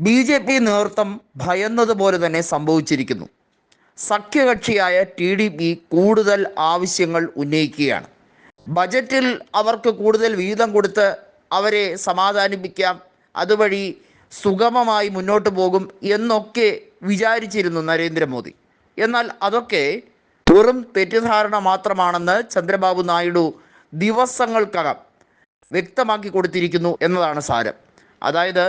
BJP നേതൃത്വം ഭയന്നതുപോലെ തന്നെ സംഭവിച്ചിരിക്കുന്നു. സഖ്യകക്ഷിയായ ടി.ഡി.പി കൂടുതൽ ആവശ്യങ്ങൾ ഉന്നയിക്കുകയാണ്. ബജറ്റിൽ അവർക്ക് കൂടുതൽ വീതം കൊടുത്ത് അവരെ സമാധാനിപ്പിക്കാം, അതുവഴി സുഗമമായി മുന്നോട്ട് പോകും എന്നൊക്കെ വിചാരിച്ചിരുന്നു നരേന്ദ്രമോദി. എന്നാൽ അതൊക്കെ വെറും തെറ്റിദ്ധാരണ മാത്രമാണെന്ന് ചന്ദ്രബാബു നായിഡു ദിവസങ്ങൾക്കകം വ്യക്തമാക്കി കൊടുത്തിരിക്കുന്നു എന്നതാണ് സാരം. അതായത്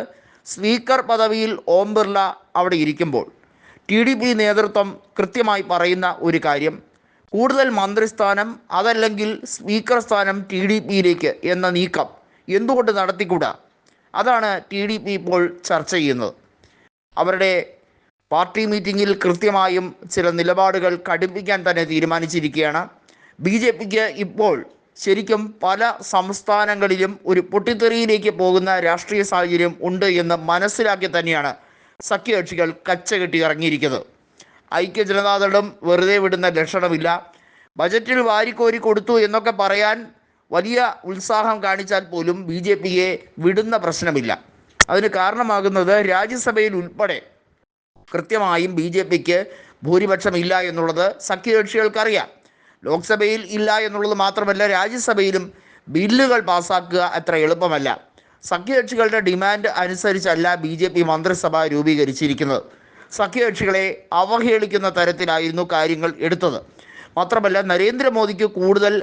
സ്പീക്കർ പദവിയിൽ ഓം ബിർള അവിടെ ഇരിക്കുമ്പോൾ ടി.ഡി.പി നേതൃത്വം കൃത്യമായി പറയുന്ന ഒരു കാര്യം, കൂടുതൽ മന്ത്രിസ്ഥാനം അതല്ലെങ്കിൽ സ്പീക്കർ സ്ഥാനം ടി.ഡി.പിയിലേക്ക് എന്ന നീക്കം എന്തുകൊണ്ട് നടത്തിക്കൂടാ? അതാണ് ടി.ഡി.പി ഇപ്പോൾ ചർച്ച ചെയ്യുന്നത്. അവരുടെ പാർട്ടി മീറ്റിങ്ങിൽ കൃത്യമായും ചില നിലപാടുകൾ കടുപ്പിക്കാൻ തന്നെ തീരുമാനിച്ചിരിക്കുകയാണ്. ബി.ജെ.പിക്ക് ഇപ്പോൾ ശരിക്കും പല സംസ്ഥാനങ്ങളിലും ഒരു പൊട്ടിത്തെറിയിലേക്ക് പോകുന്ന രാഷ്ട്രീയ സാഹചര്യം ഉണ്ട് എന്ന് മനസ്സിലാക്കി തന്നെയാണ് സഖ്യകക്ഷികൾ കച്ചകെട്ടി ഇറങ്ങിയിരിക്കുന്നത്. ഐക്യ ജനതാദളും വെറുതെ വിടുന്ന ലക്ഷണമില്ല. ബജറ്റിൽ വാരിക്കോരി കൊടുത്തു എന്നൊക്കെ പറയാൻ വലിയ ഉത്സാഹം കാണിച്ചാൽ പോലും ബി.ജെ.പിയെ വിടുന്ന പ്രശ്നമില്ല. അതിന് കാരണമാകുന്നത് രാജ്യസഭയിൽ ഉൾപ്പെടെ കൃത്യമായും ബി.ജെ.പിക്ക് ഭൂരിപക്ഷമില്ല എന്നുള്ളത് സഖ്യകക്ഷികൾക്കറിയാം. ലോക്സഭയിൽ ഇല്ല എന്നുള്ളത് മാത്രമല്ല, രാജ്യസഭയിലും ബില്ലുകൾ പാസ്സാക്കുക അത്ര എളുപ്പമല്ല. സഖ്യകക്ഷികളുടെ ഡിമാൻഡ് അനുസരിച്ചല്ല ബി.ജെ.പി മന്ത്രിസഭ രൂപീകരിച്ചിരിക്കുന്നത്. സഖ്യകക്ഷികളെ അവഹേളിക്കുന്ന തരത്തിലായിരുന്നു കാര്യങ്ങൾ എടുത്തത്. മാത്രമല്ല, നരേന്ദ്രമോദിക്ക് കൂടുതൽ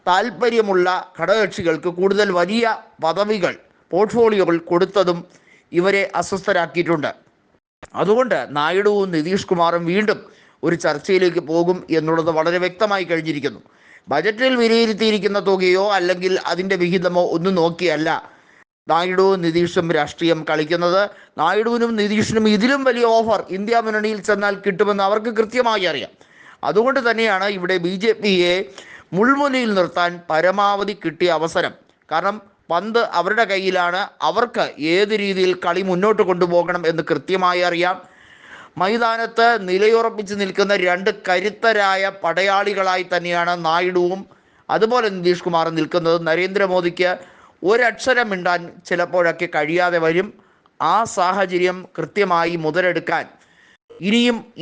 താല്പര്യമുള്ള ഘടകകക്ഷികൾക്ക് കൂടുതൽ വലിയ പദവികൾ, പോർട്ട്ഫോളിയോകൾ കൊടുത്തതും ഇവരെ അസ്വസ്ഥരാക്കിയിട്ടുണ്ട്. അതുകൊണ്ട് നായിഡുവും നിതീഷ് കുമാറും വീണ്ടും ഒരു ചർച്ചയിലേക്ക് പോകും എന്നുള്ളത് വളരെ വ്യക്തമായി കഴിഞ്ഞിരിക്കുന്നു. ബജറ്റിൽ വിലയിരുത്തിയിരിക്കുന്ന തുകയോ അല്ലെങ്കിൽ അതിൻ്റെ വിഹിതമോ ഒന്നും നോക്കിയല്ല നായിഡുവും നിതീഷും രാഷ്ട്രീയം കളിക്കുന്നത്. നായിഡുവിനും നിതീഷിനും ഇതിലും വലിയ ഓഫർ ഇന്ത്യ മുന്നണിയിൽ ചെന്നാൽ കിട്ടുമെന്ന് അവർക്ക് കൃത്യമായി അറിയാം. അതുകൊണ്ട് തന്നെയാണ് ഇവിടെ ബി.ജെ.പിയെ മുൾമുനയിൽ നിർത്താൻ പരമാവധി കിട്ടിയ അവസരം. കാരണം പന്ത് അവരുടെ കയ്യിലാണ്. അവർക്ക് ഏത് രീതിയിൽ കളി മുന്നോട്ട് കൊണ്ടുപോകണം എന്ന് കൃത്യമായി അറിയാം. മൈതാനത്ത് നിലയുറപ്പിച്ച് നിൽക്കുന്ന രണ്ട് കരുത്തരായ പടയാളികളായി തന്നെയാണ് നായിഡുവും അതുപോലെ നിതീഷ് കുമാറും നിൽക്കുന്നത്. നരേന്ദ്രമോദിക്ക് ഒരക്ഷരം മിണ്ടാൻ ചിലപ്പോഴൊക്കെ കഴിയാതെ വരും. ആ സാഹചര്യം കൃത്യമായി മുതലെടുക്കാൻ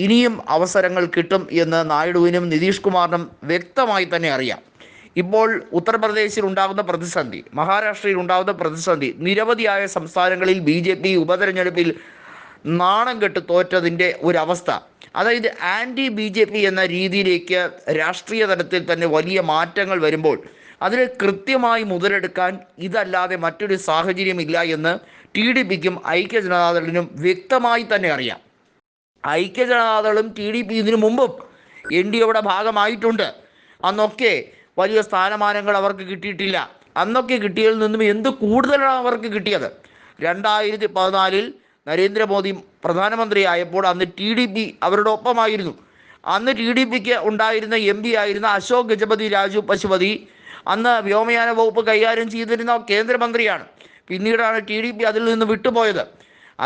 ഇനിയും അവസരങ്ങൾ കിട്ടും എന്ന് നായിഡുവിനും നിതീഷ് കുമാറിനും വ്യക്തമായി തന്നെ അറിയാം. ഇപ്പോൾ ഉത്തർപ്രദേശിൽ ഉണ്ടാകുന്ന പ്രതിസന്ധി, മഹാരാഷ്ട്രയിൽ ഉണ്ടാകുന്ന പ്രതിസന്ധി, നിരവധിയായ സംസ്ഥാനങ്ങളിൽ ബി.ജെ.പി ഉപതെരഞ്ഞെടുപ്പിൽ നാണം കെട്ട് തോറ്റതിൻ്റെ ഒരവസ്ഥ, അതായത് ആൻറ്റി ബി.ജെ.പി എന്ന രീതിയിലേക്ക് രാഷ്ട്രീയ തലത്തിൽ തന്നെ വലിയ മാറ്റങ്ങൾ വരുമ്പോൾ അതിന് കൃത്യമായി മുതലെടുക്കാൻ ഇതല്ലാതെ മറ്റൊരു സാഹചര്യമില്ല എന്ന് ടി.ഡി.പിക്കും ഐക്യ ജനതാദളിനും വ്യക്തമായി തന്നെ അറിയാം. ഐക്യ ജനതാദളും ടി.ഡി.പി ഇതിനു മുമ്പും എൻ.ഡി.എയുടെ ഭാഗമായിട്ടുണ്ട്. അന്നൊക്കെ വലിയ സ്ഥാനമാനങ്ങൾ അവർക്ക് കിട്ടിയിട്ടില്ല. അന്നൊക്കെ കിട്ടിയതിൽ നിന്നും എന്ത് കൂടുതലാണ് അവർക്ക് കിട്ടിയത്? 2014 നരേന്ദ്രമോദി പ്രധാനമന്ത്രിയായപ്പോൾ അന്ന് ടി.ഡി.പി അവരുടെ ഒപ്പമായിരുന്നു. അന്ന് ടി.ഡി.പിക്ക് ഉണ്ടായിരുന്ന എം.പി ആയിരുന്ന അശോക് ഗജപതി രാജു പശുപതി അന്ന് വ്യോമയാന വകുപ്പ് കൈകാര്യം ചെയ്തിരുന്ന കേന്ദ്രമന്ത്രിയാണ്. പിന്നീടാണ് ടി.ഡി.പി അതിൽ നിന്ന് വിട്ടുപോയത്.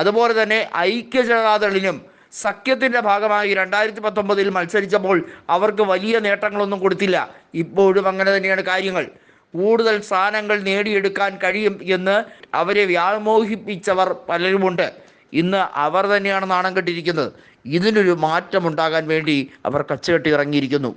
അതുപോലെ തന്നെ ഐക്യ ജനതാദളിനും സഖ്യത്തിൻ്റെ ഭാഗമായി 2019 മത്സരിച്ചപ്പോൾ അവർക്ക് വലിയ നേട്ടങ്ങളൊന്നും കൊടുത്തില്ല. ഇപ്പോഴും അങ്ങനെ തന്നെയാണ് കാര്യങ്ങൾ. കൂടുതൽ സ്ഥാനങ്ങൾ നേടിയെടുക്കാൻ കഴിയും എന്ന് അവരെ വ്യാമോഹിപ്പിച്ചവർ പലരുമുണ്ട്. ഇന്ന് അവർ തന്നെയാണ് നാണം കെട്ടിരിക്കുന്നത്. ഇതിനൊരു മാറ്റമുണ്ടാകാൻ വേണ്ടി അവർ കച്ചകെട്ടി ഇറങ്ങിയിരിക്കുന്നു.